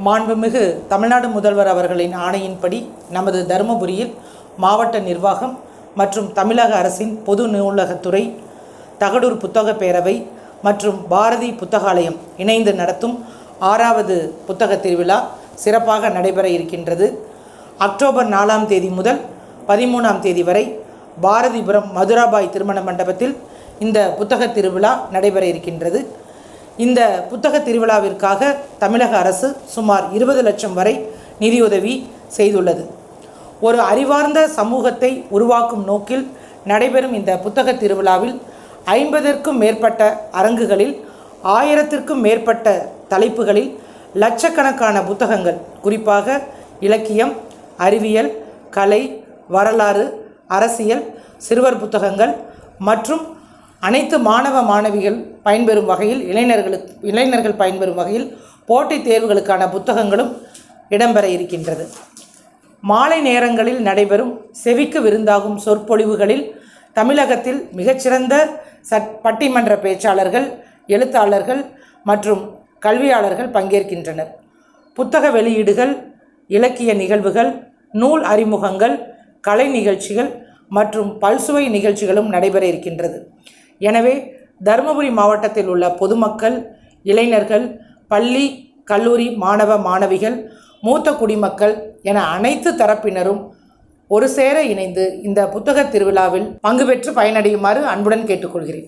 மாண்புமிகு தமிழ்நாடு முதல்வர் அவர்களின் ஆணையின்படி நமது தருமபுரியில் மாவட்ட நிர்வாகம் மற்றும் தமிழக அரசின் பொது நூலகத்துறை, தகடூர் புத்தக பேரவை மற்றும் பாரதி புத்தகாலயம் இணைந்து நடத்தும் 6வது புத்தக திருவிழா சிறப்பாக நடைபெற இருக்கின்றது. அக்டோபர் 4ஆம் தேதி முதல் 13ஆம் தேதி வரை பாரதிபுரம் மதுராபாய் திருமண மண்டபத்தில் இந்த புத்தக திருவிழா நடைபெற இருக்கின்றது. இந்த புத்தக திருவிழாவிற்காக தமிழக அரசு சுமார் 20 லட்சம் வரை நிதியுதவி செய்துள்ளது. ஒரு அறிவார்ந்த சமூகத்தை உருவாக்கும் நோக்கில் நடைபெறும் இந்த புத்தக திருவிழாவில் 50க்கும் மேற்பட்ட அரங்குகளில் 1000க்கும் மேற்பட்ட தலைப்புகளில் லட்சக்கணக்கான புத்தகங்கள், குறிப்பாக இலக்கியம், அறிவியல், கலை, வரலாறு, அரசியல், சிறுவர் புத்தகங்கள் மற்றும் அனைத்து மாணவ மாணவிகள் பயன்பெறும் வகையில் இளைஞர்கள் பயன்பெறும் வகையில் போட்டித் தேர்வுகளுக்கான புத்தகங்களும் இடம்பெற இருக்கின்றது. மாலை நேரங்களில் நடைபெறும் செவிக்கு விருந்தாகும் சொற்பொழிவுகளில் தமிழகத்தில் மிகச்சிறந்த பட்டிமன்ற பேச்சாளர்கள், எழுத்தாளர்கள் மற்றும் கல்வியாளர்கள் பங்கேற்கின்றனர். புத்தக வெளியீடுகள், இலக்கிய நிகழ்வுகள், நூல் அறிமுகங்கள், கலை நிகழ்ச்சிகள் மற்றும் பல்சுவை நிகழ்ச்சிகளும் நடைபெற இருக்கின்றது. எனவே தருமபுரி மாவட்டத்தில் உள்ள பொதுமக்கள், இளைஞர்கள், பள்ளி, கல்லூரி மாணவ மாணவிகள், மூத்த குடிமக்கள் என அனைத்து தரப்பினரும் ஒரு சேர இணைந்து இந்த புத்தக திருவிழாவில் பங்கு பெற்று பயனடையுமாறு அன்புடன் கேட்டுக்கொள்கிறேன்.